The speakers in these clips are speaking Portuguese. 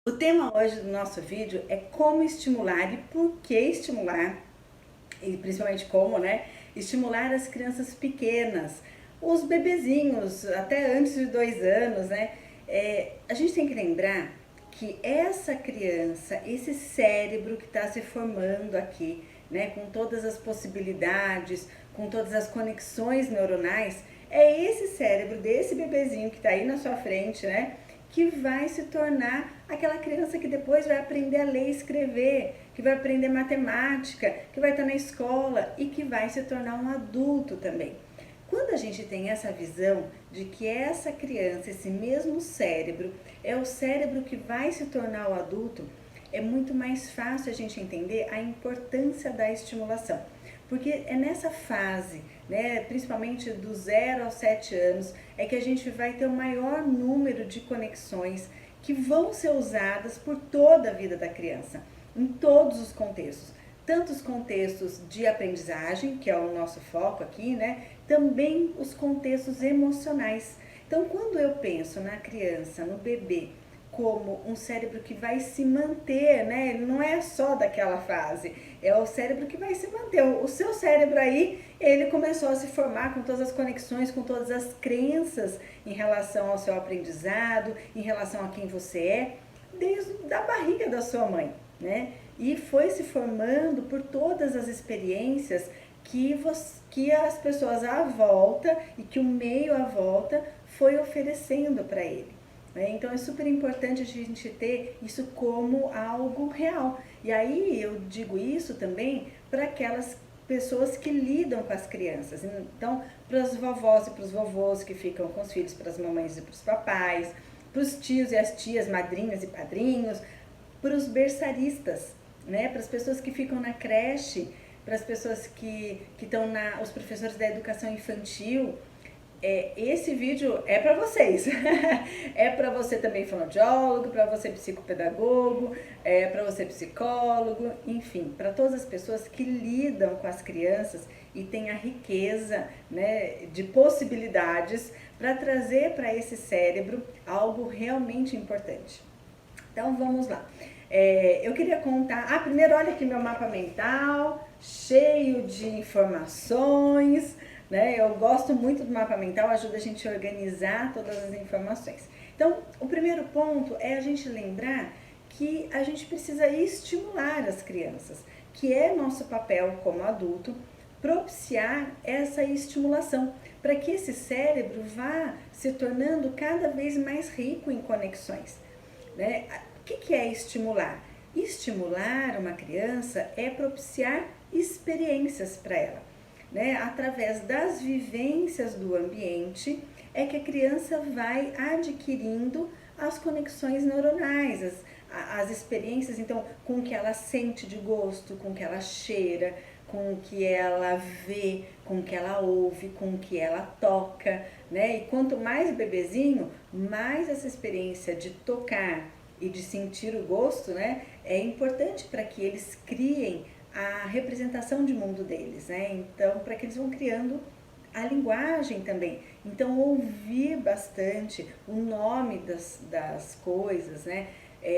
O tema hoje do nosso vídeo é como estimular e por que estimular, e principalmente como, né? Estimular as crianças pequenas, os bebezinhos, até antes de 2 anos, né? A gente tem que lembrar que essa criança, esse cérebro que está se formando aqui, né? Com todas as possibilidades, com todas as conexões neuronais, é esse cérebro desse bebezinho que está aí na sua frente, né? Que vai se tornar aquela criança que depois vai aprender a ler e escrever, que vai aprender matemática, que vai estar na escola e que vai se tornar um adulto também. Quando a gente tem essa visão de que essa criança, esse mesmo cérebro, é o cérebro que vai se tornar o adulto, é muito mais fácil a gente entender a importância da estimulação. Porque é nessa fase, né, principalmente do 0 aos 7 anos, é que a gente vai ter o maior número de conexões que vão ser usadas por toda a vida da criança, em todos os contextos. Tanto os contextos de aprendizagem, que é o nosso foco aqui, né, também os contextos emocionais. Então, quando eu penso na criança, no bebê, como um cérebro que vai se manter, né? Ele não é só daquela fase, é o cérebro que vai se manter. O seu cérebro aí, ele começou a se formar com todas as conexões, com todas as crenças em relação ao seu aprendizado, em relação a quem você é, desde a barriga da sua mãe, né? E foi se formando por todas as experiências que as pessoas à volta e que o meio à volta foi oferecendo para ele. Então é super importante a gente ter isso como algo real. E aí eu digo isso também para aquelas pessoas que lidam com as crianças. Então, para as vovós e para os vovôs que ficam com os filhos, para as mamães e para os papais, para os tios e as tias, madrinhas e padrinhos, para os berçaristas, né? Para as pessoas que ficam na creche, para as pessoas que estão os professores da educação infantil. Esse vídeo é para vocês. É para você também fonoaudiólogo, para você psicopedagogo, para você psicólogo, enfim, para todas as pessoas que lidam com as crianças e têm a riqueza, né, de possibilidades para trazer para esse cérebro algo realmente importante. Então vamos lá. Eu queria contar. Primeiro, olha aqui meu mapa mental, cheio de informações. Né? Eu gosto muito do mapa mental, ajuda a gente a organizar todas as informações. Então, o primeiro ponto é a gente lembrar que a gente precisa estimular as crianças, que é nosso papel como adulto, propiciar essa estimulação, para que esse cérebro vá se tornando cada vez mais rico em conexões. Né? O que é estimular? Estimular uma criança é propiciar experiências para ela. Né? Através das vivências do ambiente é que a criança vai adquirindo as conexões neuronais, as experiências, então, com o que ela sente de gosto, com o que ela cheira, com o que ela vê, com o que ela ouve, com o que ela toca, né? E quanto mais bebezinho, mais essa experiência de tocar e de sentir o gosto, né, é importante para que eles criem a representação de mundo deles, né? Então, para que eles vão criando a linguagem também. Então, ouvir bastante o nome das coisas, né?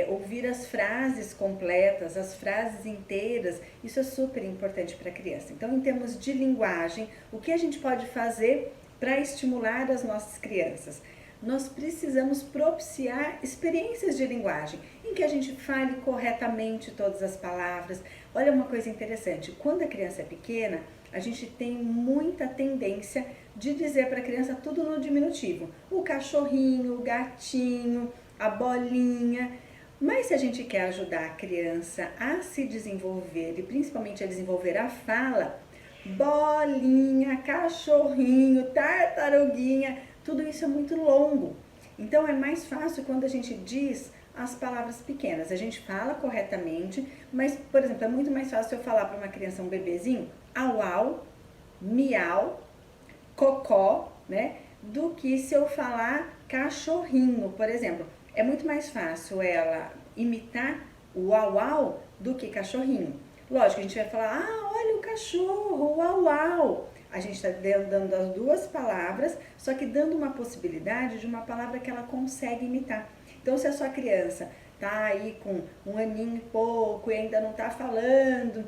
Ouvir as frases completas, as frases inteiras, isso é super importante para a criança. Então, em termos de linguagem, o que a gente pode fazer para estimular as nossas crianças? Nós precisamos propiciar experiências de linguagem, em que a gente fale corretamente todas as palavras. Olha uma coisa interessante, quando a criança é pequena, a gente tem muita tendência de dizer para a criança tudo no diminutivo. O cachorrinho, o gatinho, a bolinha. Mas se a gente quer ajudar a criança a se desenvolver e principalmente a desenvolver a fala, bolinha, cachorrinho, tartaruguinha, tudo isso é muito longo. Então é mais fácil quando a gente diz as palavras pequenas. A gente fala corretamente, mas, por exemplo, é muito mais fácil eu falar para uma criança, um bebezinho, au au, miau, cocó, né? Do que se eu falar cachorrinho, por exemplo. É muito mais fácil ela imitar o au au do que cachorrinho. Lógico, a gente vai falar, olha o cachorro, uau, uau. A gente está dando as duas palavras, só que dando uma possibilidade de uma palavra que ela consegue imitar. Então, se a sua criança tá aí com 1 aninho e pouco e ainda não tá falando,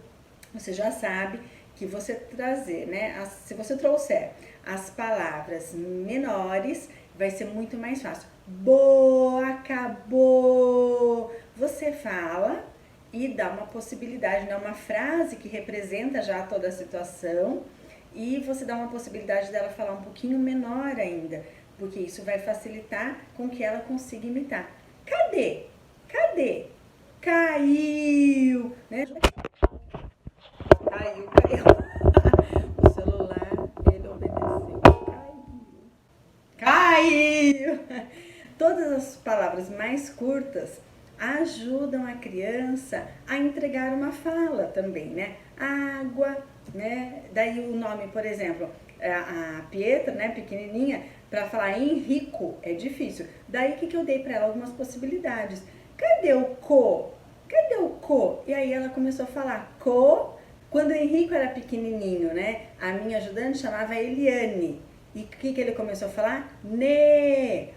você já sabe que você trazer, né? Se você trouxer as palavras menores, vai ser muito mais fácil. Boa, acabou. Você fala e dá uma possibilidade, né? Uma frase que representa já toda a situação e você dá uma possibilidade dela falar um pouquinho menor ainda, porque isso vai facilitar com que ela consiga imitar. Cadê? Cadê? Caiu, né? Caiu. O celular, ele obedeceu. Caiu. Todas as palavras mais curtas ajudam a criança a entregar uma fala também, né? Água, né? Daí o nome, por exemplo, a Pietra, né, pequenininha, para falar Henrico é difícil. Daí o que eu dei para ela? Algumas possibilidades. Cadê o co? Cadê o co? E aí ela começou a falar co. Quando o Henrico era pequenininho, né, a minha ajudante chamava Eliane. E o que ele começou a falar? Né?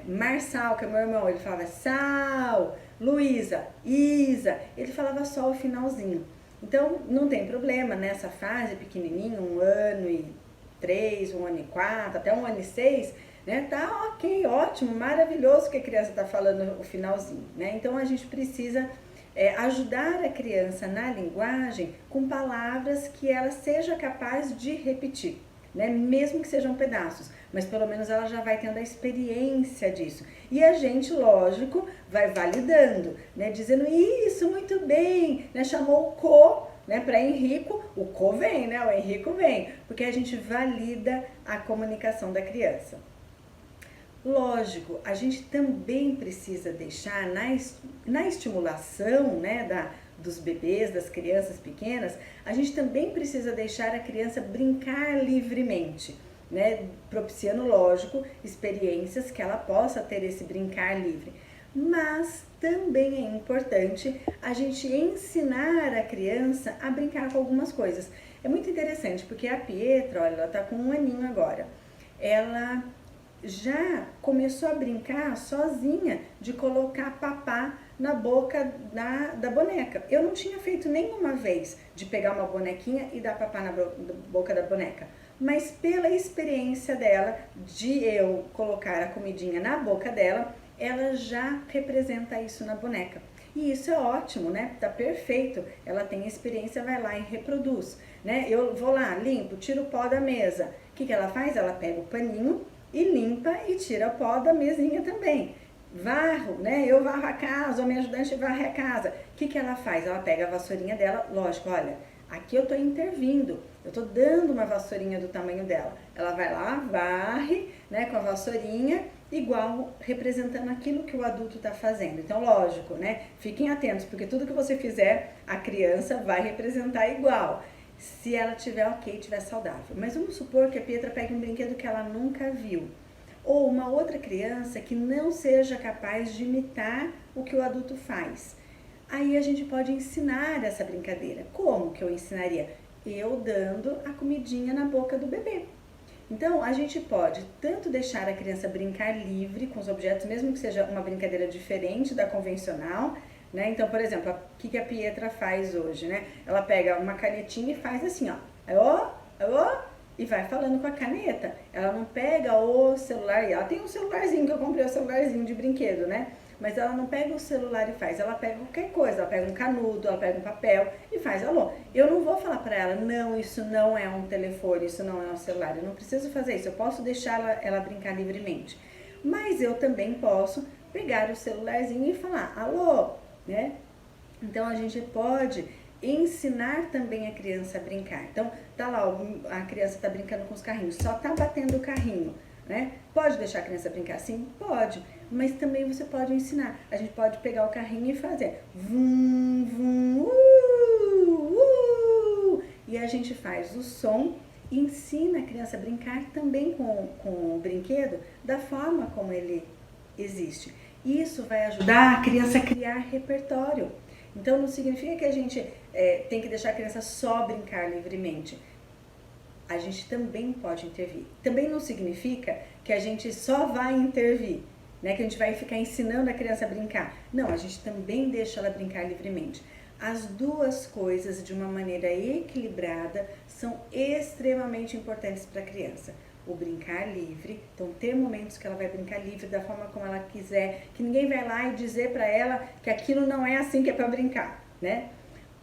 Marçal, que é meu irmão, ele falava sal. Luísa, Isa. Ele falava só o finalzinho. Então, não tem problema nessa fase pequenininho, 1 ano e 3, 1 ano e 4, até 1 ano e 6, né? Tá ok, ótimo, maravilhoso que a criança tá falando o finalzinho, né? Então, a gente precisa ajudar a criança na linguagem com palavras que ela seja capaz de repetir, né? Mesmo que sejam pedaços, mas pelo menos ela já vai tendo a experiência disso. E a gente, lógico, vai validando, né? Dizendo isso, muito bem, né? Chamou o co, né? Para Henrico, o co vem, né? O Henrico vem, porque a gente valida a comunicação da criança. Lógico, a gente também precisa deixar na estimulação, né, dos bebês, das crianças pequenas, a gente também precisa deixar a criança brincar livremente, né, propiciando, lógico, experiências que ela possa ter esse brincar livre. Mas também é importante a gente ensinar a criança a brincar com algumas coisas. É muito interessante, porque a Pietra, olha, ela tá com 1 aninho agora. Ela já começou a brincar sozinha de colocar papá na boca da boneca. Eu não tinha feito nenhuma vez de pegar uma bonequinha e dar papá na boca da boneca. Mas pela experiência dela, de eu colocar a comidinha na boca dela, ela já representa isso na boneca. E isso é ótimo, né? Tá perfeito. Ela tem experiência, vai lá e reproduz, né? Eu vou lá, limpo, tiro o pó da mesa. O que ela faz? Ela pega o paninho e limpa e tira o pó da mesinha também. Varro, né? Eu varro a casa, a minha ajudante varre a casa. O que ela faz? Ela pega a vassourinha dela, lógico, olha, aqui eu tô intervindo, eu tô dando uma vassourinha do tamanho dela. Ela vai lá, varre, né, com a vassourinha, igual representando aquilo que o adulto tá fazendo. Então, lógico, né? Fiquem atentos, porque tudo que você fizer, a criança vai representar igual. Se ela tiver ok, tiver saudável. Mas vamos supor que a Pietra pegue um brinquedo que ela nunca viu. Ou uma outra criança que não seja capaz de imitar o que o adulto faz. Aí a gente pode ensinar essa brincadeira. Como que eu ensinaria? Eu dando a comidinha na boca do bebê. Então, a gente pode tanto deixar a criança brincar livre com os objetos, mesmo que seja uma brincadeira diferente da convencional, né? Então, por exemplo, o que a Pietra faz hoje, né? Ela pega uma canetinha e faz assim, ó, e vai falando com a caneta. Ela não pega o celular, ela tem um celularzinho, que eu comprei um celularzinho de brinquedo, né? Mas ela não pega o celular e faz, ela pega qualquer coisa, ela pega um canudo, ela pega um papel e faz alô. Eu não vou falar pra ela, não, isso não é um telefone, isso não é um celular, eu não preciso fazer isso, eu posso deixar ela brincar livremente. Mas eu também posso pegar o celularzinho e falar, alô, né? Então a gente pode ensinar também a criança a brincar. Então tá lá, a criança tá brincando com os carrinhos, só tá batendo o carrinho, né? Pode deixar a criança brincar? Sim, pode. Mas também você pode ensinar. A gente pode pegar o carrinho e fazer vum, vum, e a gente faz o som e ensina a criança a brincar também com o brinquedo da forma como ele existe. Isso vai ajudar a criança a criar repertório. Então não significa que a gente tem que deixar a criança só brincar livremente. A gente também pode intervir. Também não significa que a gente só vai intervir. né? Que a gente vai ficar ensinando a criança a brincar. Não, a gente também deixa ela brincar livremente. As duas coisas, de uma maneira equilibrada, são extremamente importantes para a criança. O brincar livre, então ter momentos que ela vai brincar livre da forma como ela quiser, que ninguém vai lá e dizer para ela que aquilo não é assim que é para brincar, né?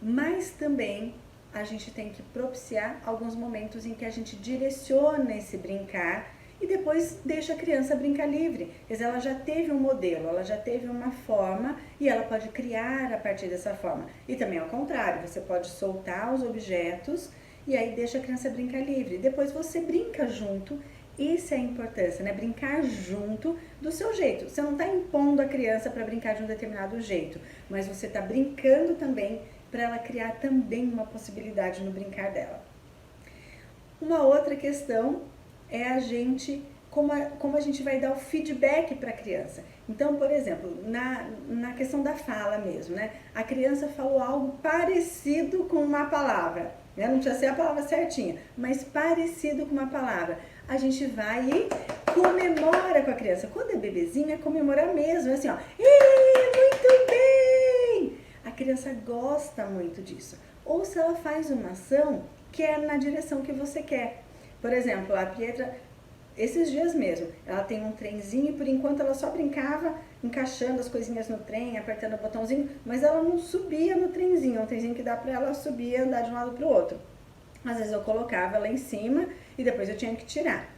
Mas também a gente tem que propiciar alguns momentos em que a gente direciona esse brincar e depois deixa a criança brincar livre. Quer dizer, ela já teve um modelo, ela já teve uma forma e ela pode criar a partir dessa forma. E também ao contrário, você pode soltar os objetos e aí deixa a criança brincar livre. Depois você brinca junto. Isso é a importância, né? Brincar junto do seu jeito. Você não está impondo a criança para brincar de um determinado jeito, mas você está brincando também para ela criar também uma possibilidade no brincar dela. Uma outra questão é a gente, como a gente vai dar o feedback para a criança. Então, por exemplo, na questão da fala mesmo, né? A criança falou algo parecido com uma palavra, né? Não precisa ser a palavra certinha, mas parecido com uma palavra. A gente vai e comemora com a criança. Quando é bebezinho, é comemorar mesmo, é assim, ó, muito bem! A criança gosta muito disso. Ou se ela faz uma ação que é na direção que você quer. Por exemplo, a Pietra, esses dias mesmo, ela tem um trenzinho e por enquanto ela só brincava encaixando as coisinhas no trem, apertando o botãozinho, mas ela não subia no trenzinho, é um trenzinho que dá pra ela subir e andar de um lado pro outro. Às vezes eu colocava ela em cima e depois eu tinha que tirar.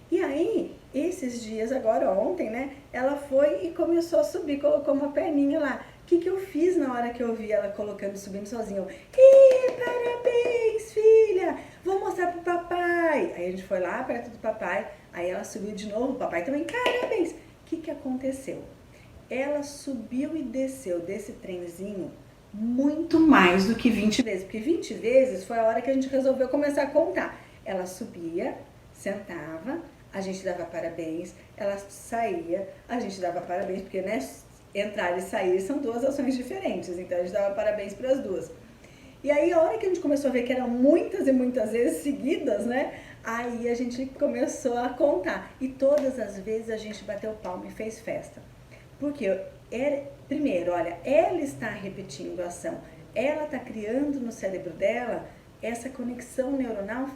E aí, esses dias, agora ontem, né, ela foi e começou a subir, colocou uma perninha lá. O que eu fiz na hora que eu vi ela colocando, subindo sozinha? Parabéns, filha! Vou mostrar pro papai. Aí a gente foi lá perto do papai, aí ela subiu de novo, o papai também, parabéns! O que aconteceu? Ela subiu e desceu desse trenzinho muito mais do que 20 vezes, porque 20 vezes foi a hora que a gente resolveu começar a contar. Ela subia, sentava, a gente dava parabéns, ela saía, a gente dava parabéns, porque, né, entrar e sair são duas ações diferentes, então a gente dava parabéns para as duas. E aí, a hora que a gente começou a ver que eram muitas e muitas vezes seguidas, né, aí a gente começou a contar. E todas as vezes a gente bateu palma e fez festa. Porque, primeiro, olha, ela está repetindo a ação, ela está criando no cérebro dela essa conexão neuronal,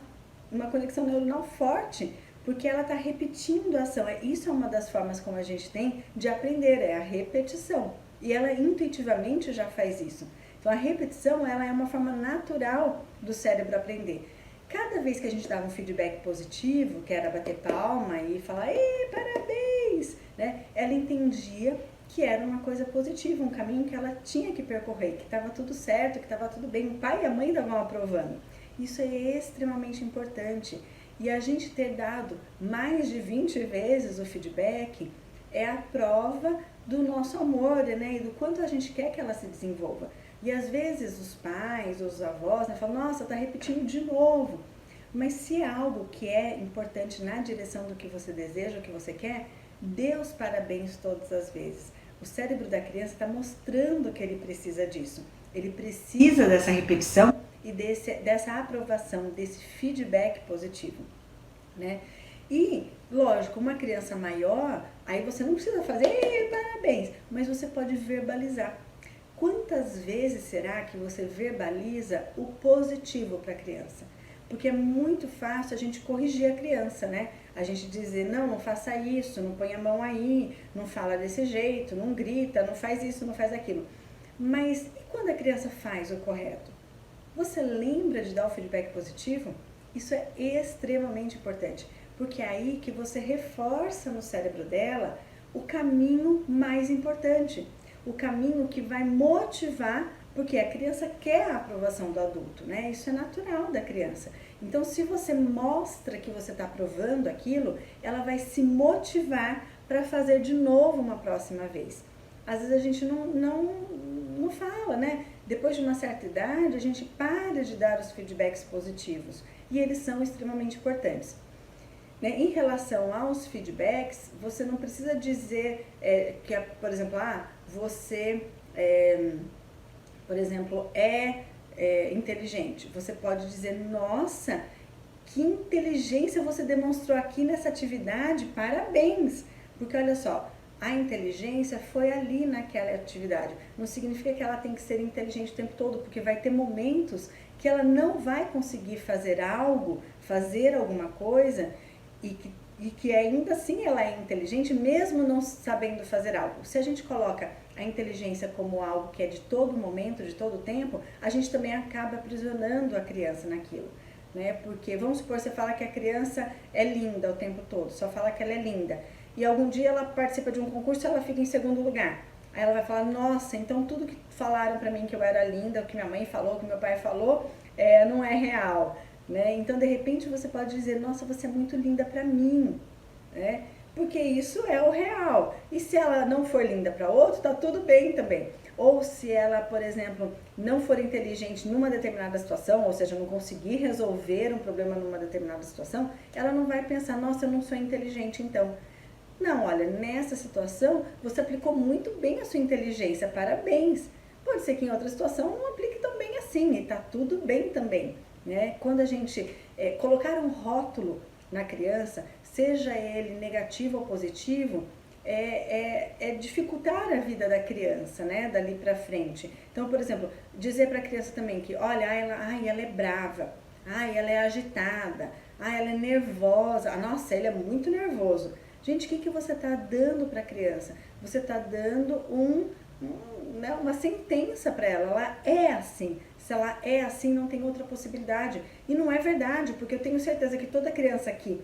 uma conexão neuronal forte, porque ela está repetindo a ação. Isso é uma das formas como a gente tem de aprender, é a repetição. E ela intuitivamente já faz isso. Então a repetição, ela é uma forma natural do cérebro aprender. Cada vez que a gente dava um feedback positivo, que era bater palma e falar, ei, parabéns, né? Ela entendia que era uma coisa positiva, um caminho que ela tinha que percorrer, que estava tudo certo, que estava tudo bem. O pai e a mãe estavam aprovando. Isso é extremamente importante. E a gente ter dado mais de 20 vezes o feedback é a prova do nosso amor, né? E do quanto a gente quer que ela se desenvolva. E às vezes os pais, os avós, né, falam, nossa, tá repetindo de novo. Mas se é algo que é importante na direção do que você deseja, o que você quer, dê os parabéns todas as vezes. O cérebro da criança está mostrando que ele precisa disso. Ele precisa dessa repetição e dessa aprovação, desse feedback positivo, né? E, lógico, uma criança maior, aí você não precisa fazer parabéns, mas você pode verbalizar. Quantas vezes será que você verbaliza o positivo para a criança? Porque é muito fácil a gente corrigir a criança, né? A gente dizer, não faça isso, não põe a mão aí, não fala desse jeito, não grita, não faz isso, não faz aquilo. Mas e quando a criança faz o correto? Você lembra de dar o feedback positivo? Isso é extremamente importante, porque é aí que você reforça no cérebro dela o caminho mais importante, o caminho que vai motivar, porque a criança quer a aprovação do adulto, né? Isso é natural da criança. Então, se você mostra que você está aprovando aquilo, ela vai se motivar para fazer de novo uma próxima vez. Às vezes a gente não fala, né? Depois de uma certa idade, a gente para de dar os feedbacks positivos e eles são extremamente importantes. Né? Em relação aos feedbacks, você não precisa dizer que, por exemplo, você, por exemplo, é inteligente. Você pode dizer, nossa, que inteligência você demonstrou aqui nessa atividade, parabéns! Porque olha só, A inteligência foi ali naquela atividade. Não significa que ela tem que ser inteligente o tempo todo, porque vai ter momentos que ela não vai conseguir fazer algo, fazer alguma coisa, e que ainda assim ela é inteligente, mesmo não sabendo fazer algo. Se a gente coloca a inteligência como algo que é de todo momento, de todo tempo, a gente também acaba aprisionando a criança naquilo. Né? Porque vamos supor, você fala que a criança é linda o tempo todo, só fala que ela é linda. E algum dia ela participa de um concurso e ela fica em segundo lugar. Aí ela vai falar, nossa, então tudo que falaram pra mim que eu era linda, o que minha mãe falou, o que meu pai falou, não é real. Né? Então, de repente, você pode dizer, nossa, você é muito linda pra mim. Né? Porque isso é o real. E se ela não for linda para outro, tá tudo bem também. Ou se ela, por exemplo, não for inteligente numa determinada situação, ou seja, não conseguir resolver um problema numa determinada situação, ela não vai pensar, nossa, eu não sou inteligente então. Não, olha, nessa situação você aplicou muito bem a sua inteligência, parabéns. Pode ser que em outra situação não aplique tão bem assim, e tá tudo bem também. Né? Quando a gente colocar um rótulo na criança, seja ele negativo ou positivo, dificultar a vida da criança, né, dali pra frente. Então, por exemplo, dizer para a criança também que, olha, ela é brava, ela é agitada, ela é nervosa, nossa, ele é muito nervoso. Gente, o que você está dando para a criança? Você está dando né, uma sentença para ela, ela é assim. Se ela é assim, não tem outra possibilidade. E não é verdade, porque eu tenho certeza que toda criança aqui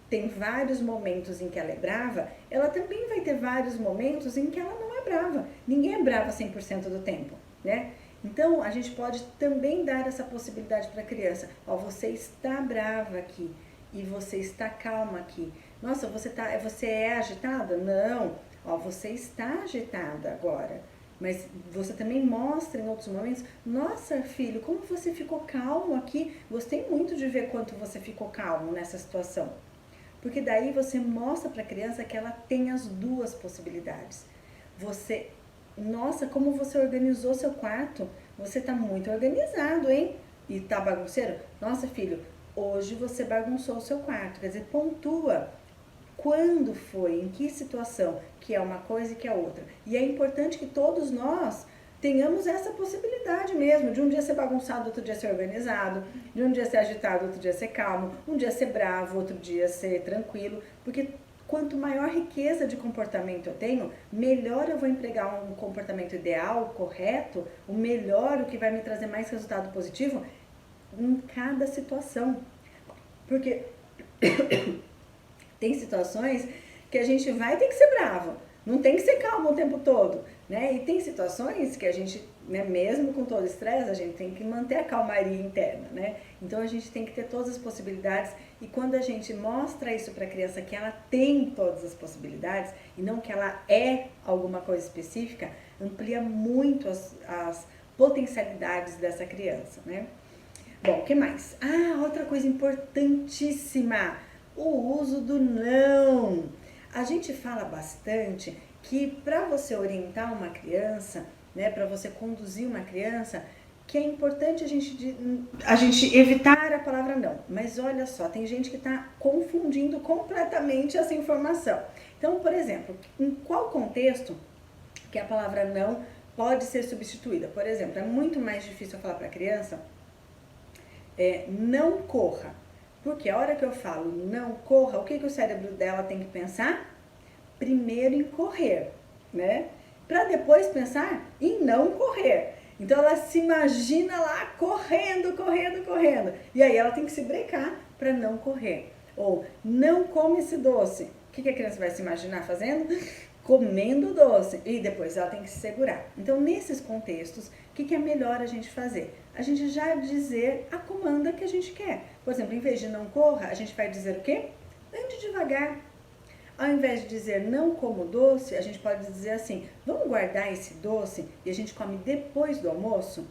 tem vários momentos em que ela é brava, ela também vai ter vários momentos em que ela não é brava. Ninguém é brava 100% do tempo, né? Então, a gente pode também dar essa possibilidade para a criança. Ó, você está brava aqui e você está calma aqui. Nossa, você é agitada? Não. Ó, você está agitada agora. Mas você também mostra em outros momentos, nossa, filho, como você ficou calmo aqui. Gostei muito de ver quanto você ficou calmo nessa situação. Porque daí você mostra para a criança que ela tem as duas possibilidades. Nossa, como você organizou seu quarto. Você está muito organizado, hein? E tá bagunceiro? Nossa, filho, hoje você bagunçou o seu quarto. Quer dizer, pontua. Quando foi, em que situação, que é uma coisa e que é outra. E é importante que todos nós tenhamos essa possibilidade mesmo, de um dia ser bagunçado, outro dia ser organizado, de um dia ser agitado, outro dia ser calmo, um dia ser bravo, outro dia ser tranquilo, porque quanto maior riqueza de comportamento eu tenho, melhor eu vou empregar um comportamento ideal, correto, o melhor, o que vai me trazer mais resultado positivo em cada situação. Porque tem situações que a gente vai ter que ser bravo, não tem que ser calmo o tempo todo, né? E tem situações que a gente, né, mesmo com todo o estresse, a gente tem que manter a calmaria interna, né? Então a gente tem que ter todas as possibilidades, e quando a gente mostra isso para a criança que ela tem todas as possibilidades e não que ela é alguma coisa específica, amplia muito as potencialidades dessa criança, né? Bom, o que mais? Outra coisa importantíssima, o uso do não. A gente fala bastante que para você orientar uma criança, né, para você conduzir uma criança, que é importante a gente evitar a palavra não. Mas olha só, tem gente que está confundindo completamente essa informação. Então, por exemplo, em qual contexto que a palavra não pode ser substituída? Por exemplo, é muito mais difícil eu falar para a criança, não corra. Porque a hora que eu falo não corra, o que o cérebro dela tem que pensar? Primeiro em correr, né? Para depois pensar em não correr. Então ela se imagina lá correndo. E aí ela tem que se brecar para não correr. Ou não come esse doce. O que a criança vai se imaginar fazendo? Comendo doce. E depois ela tem que se segurar. Então, nesses contextos, o que é melhor a gente fazer? A gente já dizer a comanda que a gente quer. Por exemplo, em vez de não corra, a gente vai dizer o quê? Ande devagar. Ao invés de dizer não como doce, a gente pode dizer assim, vamos guardar esse doce e a gente come depois do almoço?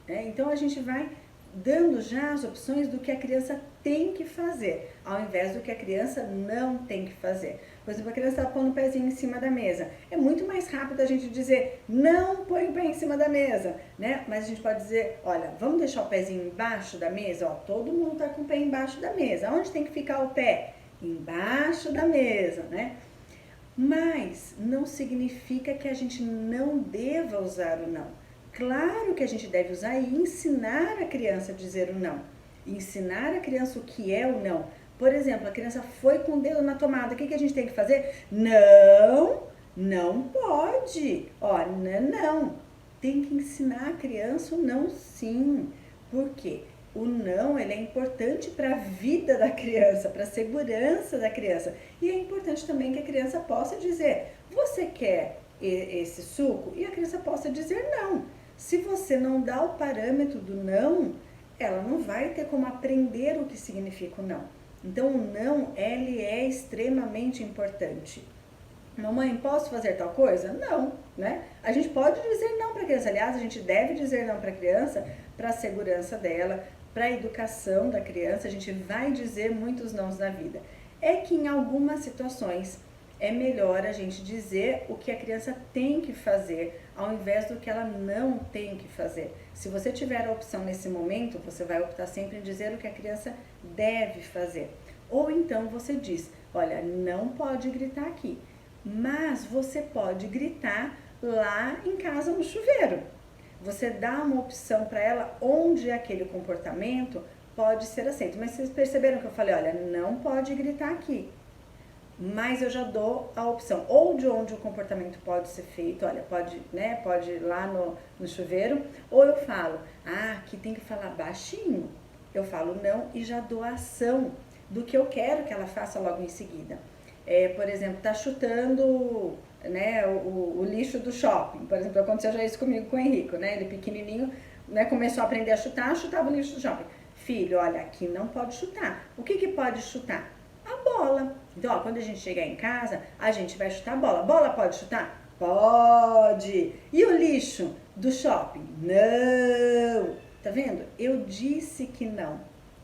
Então, a gente vai dando já as opções do que a criança tem que fazer, ao invés do que a criança não tem que fazer. Por exemplo, a criança está pondo o pezinho em cima da mesa. É muito mais rápido a gente dizer, não põe o pé em cima da mesa, né? Mas a gente pode dizer, olha, vamos deixar o pezinho embaixo da mesa? Ó, todo mundo está com o pé embaixo da mesa. Onde tem que ficar o pé? Embaixo da mesa, né? Mas não significa que a gente não deva usar o não. Claro que a gente deve usar e ensinar a criança a dizer o não. Ensinar a criança o que é o não. Por exemplo, a criança foi com o dedo na tomada. O que a gente tem que fazer? Não, não pode. Ó, não. Tem que ensinar a criança o não, sim. Por quê? O não, ele é importante para a vida da criança, para a segurança da criança. E é importante também que a criança possa dizer, você quer esse suco? E a criança possa dizer não. Se você não dá o parâmetro do não, ela não vai ter como aprender o que significa o não. Então, o não, ele é extremamente importante. Mamãe, posso fazer tal coisa? Não, né? A gente pode dizer não para a criança. Aliás, a gente deve dizer não para a criança, para a segurança dela, para a educação da criança. A gente vai dizer muitos nãos na vida. É que em algumas situações é melhor a gente dizer o que a criança tem que fazer, ao invés do que ela não tem que fazer. Se você tiver a opção nesse momento, você vai optar sempre em dizer o que a criança deve fazer. Ou então você diz, olha, não pode gritar aqui, mas você pode gritar lá em casa no chuveiro. Você dá uma opção para ela onde aquele comportamento pode ser aceito. Mas vocês perceberam que eu falei, olha, não pode gritar aqui. Mas eu já dou a opção, ou de onde o comportamento pode ser feito, olha, pode ir lá no chuveiro, ou eu falo, aqui tem que falar baixinho. Eu falo não e já dou a ação do que eu quero que ela faça logo em seguida. Por exemplo, tá chutando, né, o lixo do shopping. Por exemplo, aconteceu já isso comigo com o Henrico, né? Ele pequenininho, né, começou a aprender a chutar, chutava o lixo do shopping. Filho, olha, aqui não pode chutar. O que pode chutar? A bola. Então, ó, quando a gente chegar em casa, a gente vai chutar a bola. Bola pode chutar? Pode. E o lixo do shopping? Não. Tá vendo? Eu disse que não,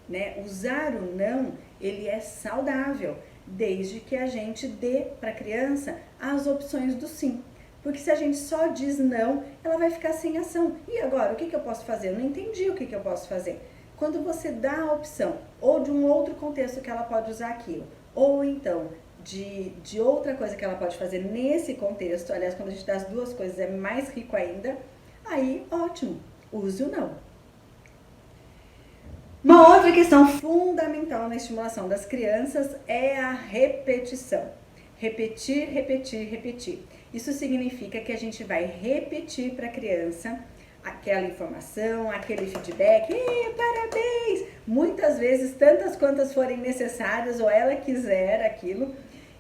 né? Usar o não, ele é saudável, desde que a gente dê para a criança as opções do sim. Porque se a gente só diz não, ela vai ficar sem ação. E agora, o que eu posso fazer? Eu não entendi o que eu posso fazer. Quando você dá a opção, ou de um outro contexto que ela pode usar aquilo, ou então de outra coisa que ela pode fazer nesse contexto, aliás, quando a gente dá as duas coisas é mais rico ainda, aí ótimo, use o não. Uma outra questão fundamental na estimulação das crianças é a repetição. Repetir, repetir, repetir. Isso significa que a gente vai repetir para a criança aquela informação, aquele feedback, parabéns, muitas vezes, tantas quantas forem necessárias ou ela quiser aquilo.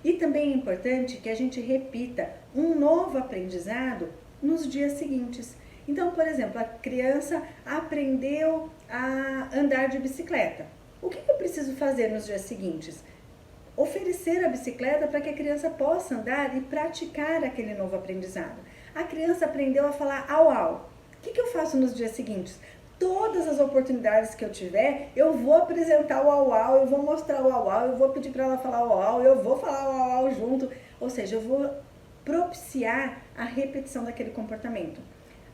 E também é importante que a gente repita um novo aprendizado nos dias seguintes. Então, por exemplo, a criança aprendeu a andar de bicicleta. O que eu preciso fazer nos dias seguintes? Oferecer a bicicleta para que a criança possa andar e praticar aquele novo aprendizado. A criança aprendeu a falar au au. O que eu faço nos dias seguintes? Todas as oportunidades que eu tiver, eu vou apresentar o au au, eu vou mostrar o au au, eu vou pedir para ela falar o au au, eu vou falar o au au junto. Ou seja, eu vou propiciar a repetição daquele comportamento.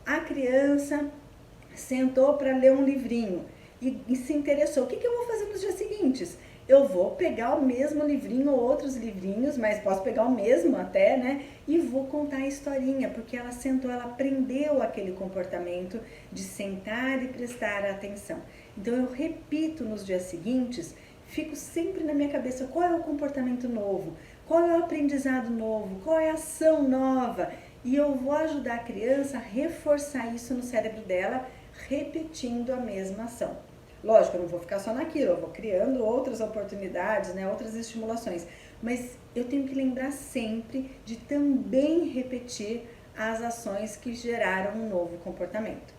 A criança sentou para ler um livrinho e se interessou. O que eu vou fazer nos dias seguintes? Eu vou pegar o mesmo livrinho ou outros livrinhos, mas posso pegar o mesmo até, né? E vou contar a historinha, porque ela sentou, ela aprendeu aquele comportamento de sentar e prestar atenção. Então eu repito nos dias seguintes, fico sempre na minha cabeça qual é o comportamento novo, qual é o aprendizado novo, qual é a ação nova. E eu vou ajudar a criança a reforçar isso no cérebro dela, repetindo a mesma ação. Lógico, eu não vou ficar só naquilo, eu vou criando outras oportunidades, né, outras estimulações. Mas eu tenho que lembrar sempre de também repetir as ações que geraram um novo comportamento.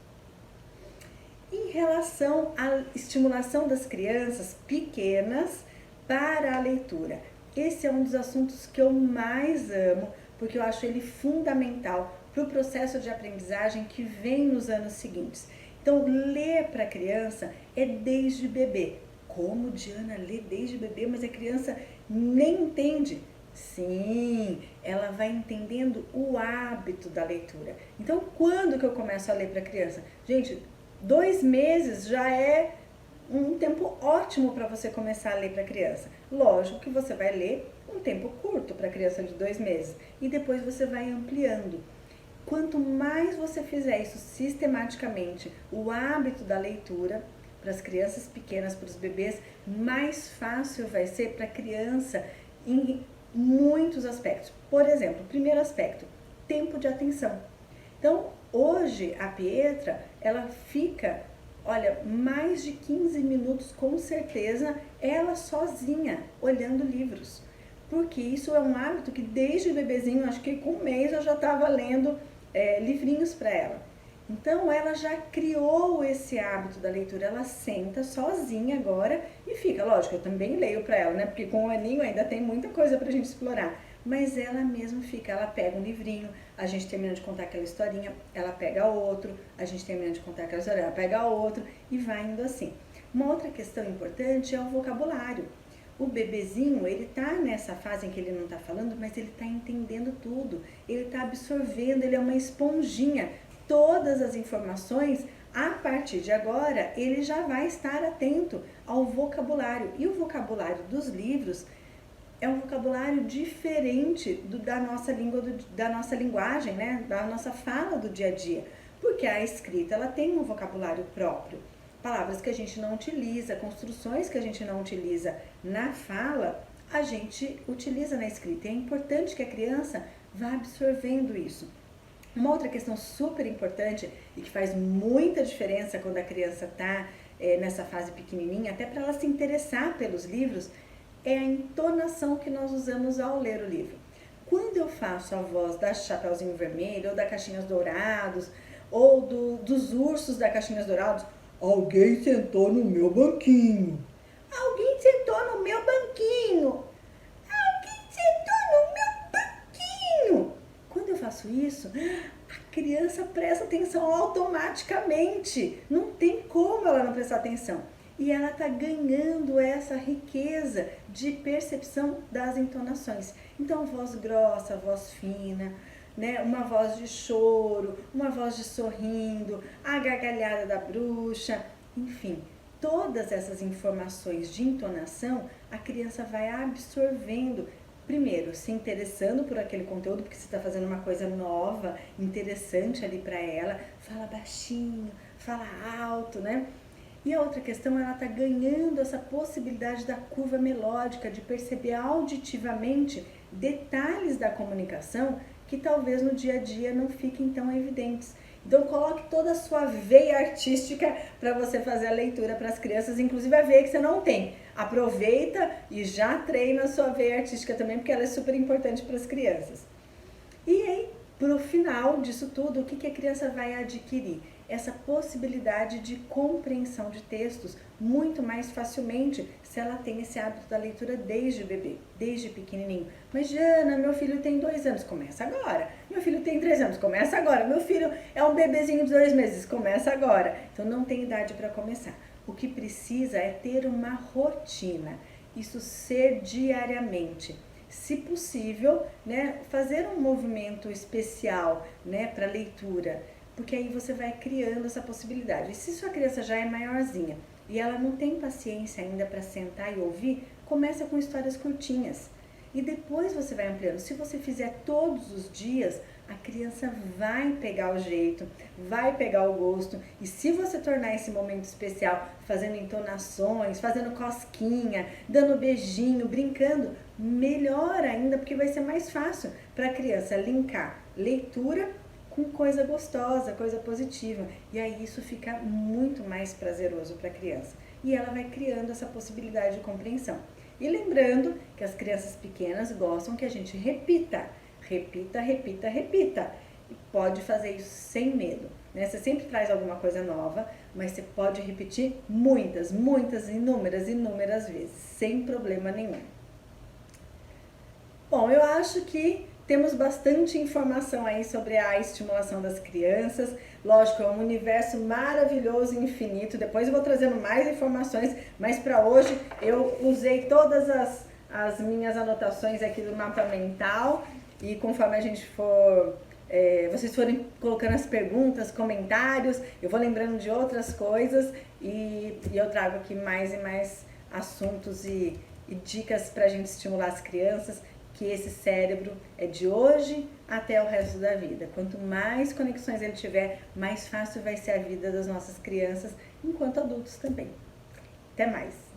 Em relação à estimulação das crianças pequenas para a leitura, esse é um dos assuntos que eu mais amo, porque eu acho ele fundamental para o processo de aprendizagem que vem nos anos seguintes. Então, ler para a criança é desde bebê. Como, Diana, ler desde bebê, mas a criança nem entende? Sim, ela vai entendendo o hábito da leitura. Então, quando que eu começo a ler para a criança? Gente, 2 meses já é um tempo ótimo para você começar a ler para a criança. Lógico que você vai ler um tempo curto para a criança de 2 meses e depois você vai ampliando. Quanto mais você fizer isso sistematicamente, o hábito da leitura para as crianças pequenas, para os bebês, mais fácil vai ser para a criança em muitos aspectos. Por exemplo, primeiro aspecto, tempo de atenção. Então, hoje a Pietra, ela fica, olha, mais de 15 minutos com certeza, ela sozinha, olhando livros. Porque isso é um hábito que desde bebezinho, acho que com 1 mês eu já estava lendo livrinhos para ela. Então ela já criou esse hábito da leitura, ela senta sozinha agora e fica, lógico, eu também leio para ela, né? Porque com 1 aninho ainda tem muita coisa pra gente explorar. Mas ela mesma fica, ela pega um livrinho, a gente termina de contar aquela historinha, ela pega outro, a gente termina de contar aquela historinha, ela pega outro e vai indo assim. Uma outra questão importante é o vocabulário. O bebezinho, ele tá nessa fase em que ele não tá falando, mas ele tá entendendo tudo, ele tá absorvendo, ele é uma esponjinha. Todas as informações, a partir de agora, ele já vai estar atento ao vocabulário. E o vocabulário dos livros é um vocabulário diferente da nossa língua, da nossa linguagem, né? Da nossa fala do dia a dia. Porque a escrita, ela tem um vocabulário próprio. Palavras que a gente não utiliza, construções que a gente não utiliza na fala, a gente utiliza na escrita. E é importante que a criança vá absorvendo isso. Uma outra questão super importante e que faz muita diferença quando a criança está nessa fase pequenininha, até para ela se interessar pelos livros, é a entonação que nós usamos ao ler o livro. Quando eu faço a voz da Chapeuzinho Vermelho, ou da Caixinhas Dourados, ou dos ursos da Caixinhas Dourados, alguém sentou no meu banquinho. Alguém sentou no meu banquinho. Alguém sentou no meu banquinho. Quando eu faço isso, a criança presta atenção automaticamente. Não tem como ela não prestar atenção. E ela está ganhando essa riqueza de percepção das entonações. Então, voz grossa, voz fina, né? Uma voz de choro, uma voz de sorrindo, a gargalhada da bruxa, enfim. Todas essas informações de entonação, a criança vai absorvendo. Primeiro, se interessando por aquele conteúdo, porque você está fazendo uma coisa nova, interessante ali para ela. Fala baixinho, fala alto, né? E a outra questão, ela está ganhando essa possibilidade da curva melódica, de perceber auditivamente detalhes da comunicação que talvez no dia a dia não fiquem tão evidentes. Então coloque toda a sua veia artística para você fazer a leitura para as crianças, inclusive a veia que você não tem. Aproveita e já treina a sua veia artística também, porque ela é super importante para as crianças. E aí, pro final disso tudo, o que a criança vai adquirir? Essa possibilidade de compreensão de textos muito mais facilmente se ela tem esse hábito da leitura desde bebê, desde pequenininho. Mas Jana, meu filho tem 2 anos, começa agora. Meu filho tem 3 anos, começa agora. Meu filho é um bebezinho de 2 meses, começa agora. Então não tem idade para começar. O que precisa é ter uma rotina, isso ser diariamente. Se possível, né, fazer um movimento especial, né, para leitura, porque aí você vai criando essa possibilidade. E se sua criança já é maiorzinha e ela não tem paciência ainda para sentar e ouvir, começa com histórias curtinhas. E depois você vai ampliando. Se você fizer todos os dias, a criança vai pegar o jeito, vai pegar o gosto. E se você tornar esse momento especial fazendo entonações, fazendo cosquinha, dando beijinho, brincando, melhor ainda, porque vai ser mais fácil para a criança linkar leitura com coisa gostosa, coisa positiva. E aí isso fica muito mais prazeroso para a criança. E ela vai criando essa possibilidade de compreensão. E lembrando que as crianças pequenas gostam que a gente repita. Repita, repita, repita. E pode fazer isso sem medo, né? Você sempre traz alguma coisa nova, mas você pode repetir muitas, muitas, inúmeras vezes, sem problema nenhum. Bom, eu acho que temos bastante informação aí sobre a estimulação das crianças. Lógico, é um universo maravilhoso e infinito. Depois eu vou trazendo mais informações, mas para hoje eu usei todas as minhas anotações aqui do mapa mental e conforme a gente for vocês forem colocando as perguntas, comentários, eu vou lembrando de outras coisas e eu trago aqui mais e mais assuntos e dicas para a gente estimular as crianças, que esse cérebro é de hoje até o resto da vida. Quanto mais conexões ele tiver, mais fácil vai ser a vida das nossas crianças, enquanto adultos também. Até mais!